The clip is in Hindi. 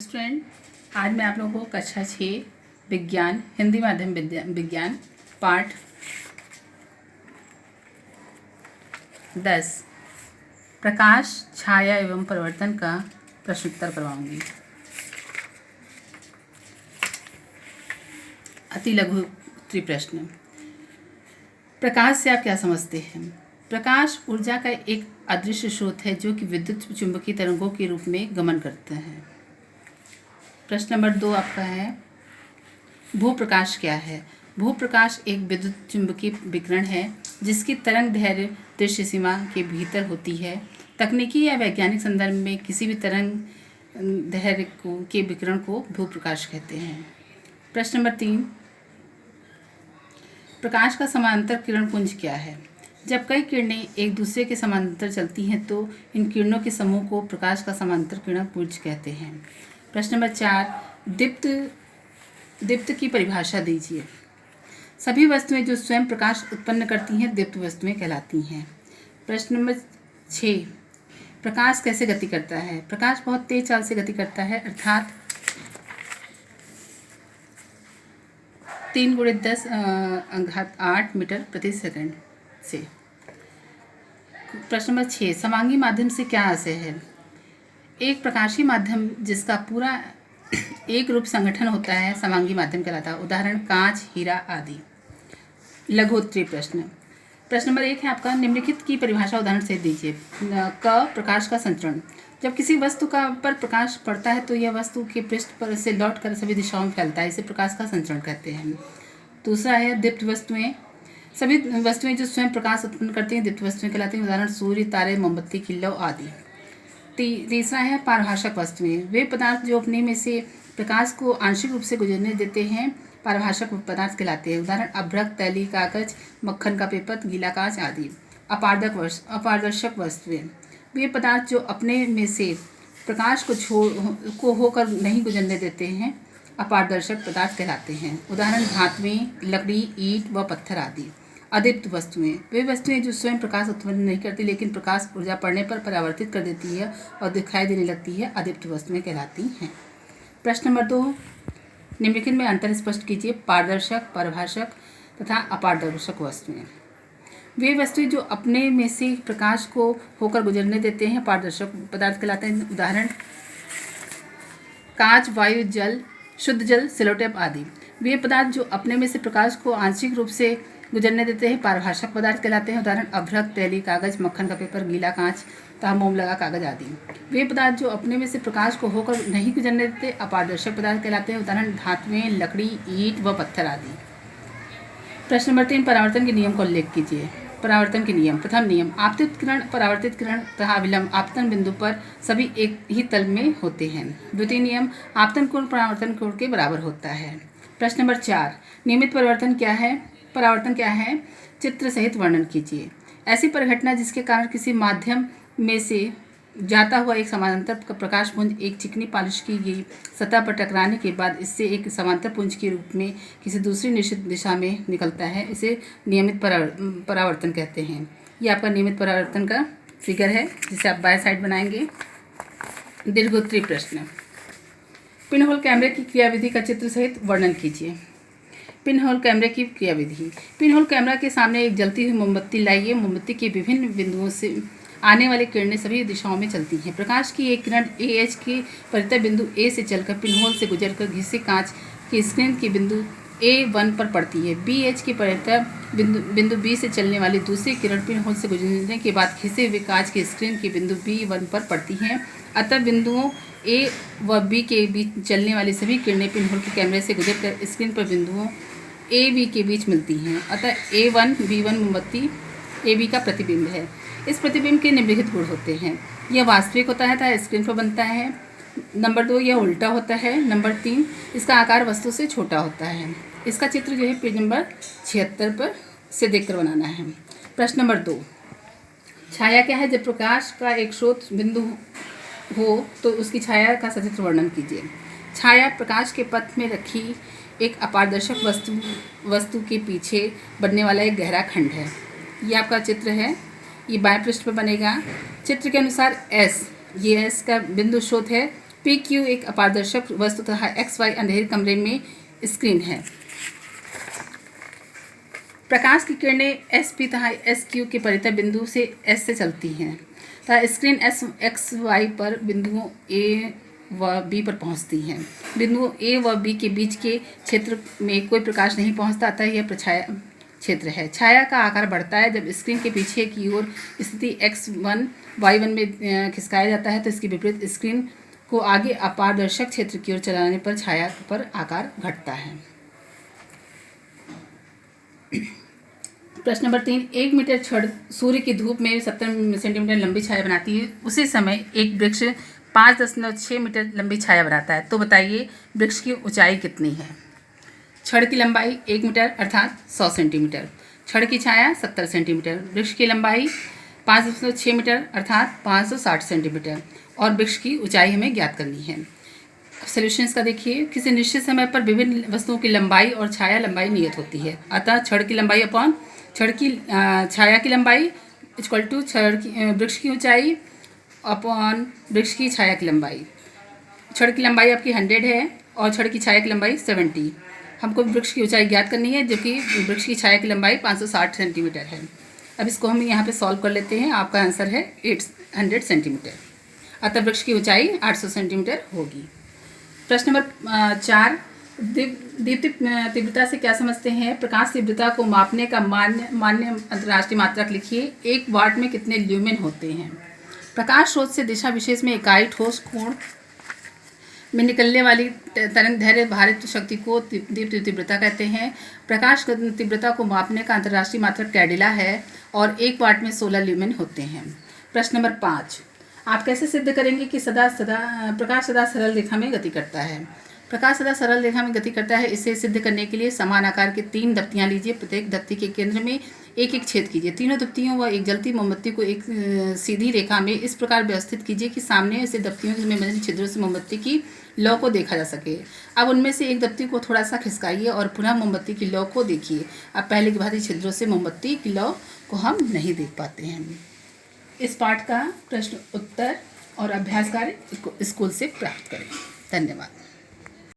स्टूडेंट, आज मैं आप लोगों को कक्षा 6 विज्ञान हिंदी माध्यम विज्ञान पाठ 10 प्रकाश, छाया एवं परिवर्तन का प्रश्नोत्तर करवाऊंगी। अति लघु उत्तरीय प्रश्न। प्रकाश से आप क्या समझते हैं? प्रकाश ऊर्जा का एक अदृश्य स्रोत है जो कि विद्युत चुंबकीय तरंगों के रूप में गमन करता है। प्रश्न नंबर 2 आपका है, भूप्रकाश क्या है? भूप्रकाश एक विद्युत चुंबकीय विकिरण है जिसकी तरंग दैर्घ्य दृश्य सीमा के भीतर होती है। तकनीकी या वैज्ञानिक संदर्भ में किसी भी तरंग दैर्घ्य के विकिरण को भूप्रकाश कहते हैं। प्रश्न नंबर 3, प्रकाश का समांतर किरण पुंज क्या है? जब कई किरणें एक दूसरे के समांतर चलती हैं तो इन किरणों के समूह को प्रकाश का समांतर किरण पुंज कहते हैं। प्रश्न नंबर 4, दीप्त की परिभाषा दीजिए। सभी वस्तुएं जो स्वयं प्रकाश उत्पन्न करती हैं दीप्त वस्तुएं कहलाती हैं। प्रश्न नंबर 6, प्रकाश कैसे गति करता है? प्रकाश बहुत तेज चाल से गति करता है, अर्थात 3 × 10⁸ मीटर प्रति सेकंड से। प्रश्न नंबर 6, समांगी माध्यम से क्या आशय है? एक प्रकाशीय माध्यम जिसका पूरा एक रूप संगठन होता है समांगी माध्यम कहलाता है। उदाहरण कांच, हीरा आदि। लघु उत्तरीय प्रश्न। प्रश्न नंबर 1 है आपका, निम्नलिखित की परिभाषा उदाहरण से दीजिए। क, प्रकाश का संचरण। जब किसी वस्तु पर प्रकाश पड़ता है तो यह वस्तु के पृष्ठ पर से लौटकर सभी दिशाओं में फैलता है, इसे प्रकाश का संचरण कहते हैं। दूसरा है दीप्त वस्तुएं। सभी वस्तुएं जो स्वयं प्रकाश उत्पन्न करती हैं दीप्त वस्तुएं कहलाती हैं। उदाहरण सूर्य, तारे, मोमबत्ती, किल्लो आदि। तीसरा है पारभाषक वस्तुएं। वे पदार्थ जो अपने में से प्रकाश को आंशिक रूप से गुजरने देते हैं पारभाषक पदार्थ कहलाते हैं। उदाहरण अभ्रक, तैलीय कागज, मक्खन का पेपर, गीला कांच आदि। अपारदर्शक वस्तुएं। वे पदार्थ जो अपने में से प्रकाश को होकर नहीं गुजरने देते हैं अपारदर्शक पदार्थ कहलाते हैं। उदाहरण धातुएं, लकड़ी, ईंट व पत्थर आदि। अदीप्त वस्तुएं। वे वस्तुएं जो स्वयं प्रकाश उत्पन्न नहीं करती लेकिन प्रकाश ऊर्जा पड़ने पर परावर्तित कर देती है और दिखाई देने लगती है, अदीप्त वस्तुएं कहलाती हैं। प्रश्न नंबर 2, निम्नलिखित में अंतर स्पष्ट कीजिए। पारदर्शक, पारभाषक तथा अपारदर्शक वस्तुएं। वे वस्तुएं जो अपने में से प्रकाश को होकर गुजरने देते हैं पारदर्शक पदार्थ कहलाते हैं। उदाहरण कांच, वायु, जल, शुद्ध जल, सेलोटेप आदि। वे पदार्थ जो अपने में से प्रकाश को आंशिक रूप से गुजरने देते हैं पारभाषक पदार्थ कहलाते हैं। उदाहरण अभ्रक, तैलीय कागज, मक्खन का पेपर, गीला कांच तथा मोम लगा कागज आदि। वे पदार्थ जो अपने में से प्रकाश को होकर नहीं गुजरने देते अपारदर्शक पदार्थ कहलाते हैं। उदाहरण धातुएं, लकड़ी, ईंट व पत्थर आदि। प्रश्न नंबर 3, परावर्तन के नियम का उल्लेख कीजिए। परावर्तन के नियम। प्रथम नियम, आपतित किरण, परावर्तित किरण तथा अभिलंब आपतन बिंदु पर सभी एक ही तल में होते हैं। द्वितीय नियम, आपतन कोण परावर्तन कोण के बराबर होता है। प्रश्न नंबर 4, नियमित परावर्तन क्या है? चित्र सहित वर्णन कीजिए। ऐसी परिघटना जिसके कारण किसी माध्यम में से जाता हुआ एक समानांतर प्रकाश पुंज एक चिकनी पॉलिश की गई सतह पर टकराने के बाद इससे एक समांतर पुंज के रूप में किसी दूसरी निश्चित दिशा में निकलता है, इसे नियमित परावर्तन कहते हैं। ये आपका नियमित परावर्तन का फिगर है जिसे आप बाय साइड बनाएंगे। दीर्घोत्तरीय प्रश्न। पिनहोल कैमरे की क्रियाविधि का चित्र सहित वर्णन कीजिए। पिनहोल कैमरे की क्रियाविधि। पिनहोल कैमरा के सामने एक जलती हुई मोमबत्ती लाइए। मोमबत्ती के विभिन्न बिंदुओं से आने वाली किरणें सभी दिशाओं में चलती हैं। प्रकाश की एक किरण AH के परितः बिंदु A से चलकर पिनहोल से गुजरकर घिसे कांच की स्क्रीन के बिंदु A1 पर पड़ती है। BH के परितः बिंदु B से चलने वाली दूसरी किरण पिनहोल से गुजरने के बाद घिसे हुए कांच की स्क्रीन के बिंदु B1 पर पड़ती हैं। अतः बिंदुओं A व B के बीच चलने वाली सभी किरणें पिनहोल के कैमरे से गुजरकर स्क्रीन पर बिंदुओं A B के बीच मिलती हैं। अतः A1 B1 मोमबत्ती AB का प्रतिबिंब है। इस प्रतिबिंब के निम्नलिखित गुण होते हैं। यह वास्तविक होता है तथा स्क्रीन पर बनता है। नंबर 2, यह उल्टा होता है। नंबर 3, इसका आकार वस्तु से छोटा होता है। इसका चित्र जो है पेज नंबर 76 पर से देखकर बनाना है। प्रश्न नंबर 2, छाया क्या है? जब प्रकाश का एक स्रोत बिंदु हो तो उसकी छाया का सचित्र वर्णन कीजिए। छाया प्रकाश के पथ में रखी एक अपारदर्शक वस्तु के पीछे बनने वाला एक गहरा खंड है। ये आपका चित्र है, ये बाएं पृष्ठ पर बनेगा। चित्र के अनुसार S, ये S का बिंदु स्रोत है। PQ एक अपारदर्शक वस्तु तथा XY अंधेरे कमरे में स्क्रीन है। प्रकाश की किरणें SP तथा SQ के परितः बिंदु से S से चलती हैं तथा स्क्रीन XY पर बिंदुओं A व B पर पहुंचती हैं। बिंदुओं A व B के बीच के क्षेत्र में कोई प्रकाश नहीं पहुंचता, अतः यह प्रछाया क्षेत्र है। छाया का आकार बढ़ता है जब स्क्रीन के पीछे की ओर स्थिति X1 Y1 में खिसकाया जाता है, तो इसके विपरीत स्क्रीन को आगे अपारदर्शक क्षेत्र की ओर चलाने पर छाया पर आकार घटता है। प्रश्न नंबर 3, 1 मीटर छड़ सूर्य की धूप में 70 सेंटीमीटर लंबी छाया बनाती है। उसी समय एक वृक्ष 5.6 मीटर लंबी छाया बनाता है, तो बताइए वृक्ष की ऊंचाई कितनी है। छड़ की लंबाई 1 मीटर अर्थात 100 सेंटीमीटर, छड़ की छाया 70 सेंटीमीटर, वृक्ष की लंबाई 5.6 मीटर अर्थात 560 सेंटीमीटर और वृक्ष की ऊंचाई हमें ज्ञात करनी है। सॉल्यूशंस का देखिए, किसी निश्चित समय पर विभिन्न वस्तुओं की लंबाई और छाया लंबाई नियत होती है, अतः छड़ की लंबाई अपॉन छड़ की छाया की लंबाई इक्वल टू छड़ की वृक्ष की ऊंचाई अपॉन वृक्ष की छाया की लंबाई। छड़ की लंबाई आपकी 100 है और छड़ की छाया की लंबाई 70। हमको वृक्ष की ऊंचाई ज्ञात करनी है, जो कि वृक्ष की छाया की लंबाई 560 सेंटीमीटर है। अब इसको हम यहाँ पे सॉल्व कर लेते हैं। आपका आंसर है 800 सेंटीमीटर, अतः वृक्ष की ऊंचाई 800 सेंटीमीटर होगी। प्रश्न नंबर 4, दीप्ति तीव्रता से क्या समझते हैं। प्रकाश तीव्रता को मापने का मान्य अंतर्राष्ट्रीय मात्रक लिखिए। 1 वाट में कितने ल्यूमेन होते हैं। प्रकाश स्रोत से दिशा विशेष में इकाई ठोस कोण में निकलने वाली तरंग दैर्घ्य भारित शक्ति को दीप्ति तीव्रता कहते हैं। प्रकाश तीव्रता को मापने का अंतर्राष्ट्रीय मात्रक कैडिला है और 1 वाट में 16 ल्यूमेन होते हैं। प्रश्न नंबर 5, आप कैसे सिद्ध करेंगे कि प्रकाश सदा सरल रेखा में गति करता है। प्रकाश सदा सरल रेखा में गति करता है, इसे सिद्ध करने के लिए समान आकार के 3 दप्तियां लीजिए। प्रत्येक दप्ती के केंद्र में एक एक छेद कीजिए। तीनों दप्तियों व एक जलती मोमबत्ती को एक सीधी रेखा में इस प्रकार व्यवस्थित कीजिए कि सामने से दप्तियों में बने छिद्रों से मोमबत्ती की लौ को देखा जा सके। अब उनमें से एक दप्ती को थोड़ा सा खिसकाइए और पुनः मोमबत्ती की लौ को देखिए। अब पहले की भांति छिद्रों से मोमबत्ती की लौ को हम नहीं देख पाते हैं। इस पाठ का प्रश्न उत्तर और अभ्यास कार्य स्कूल से प्राप्त करें। धन्यवाद।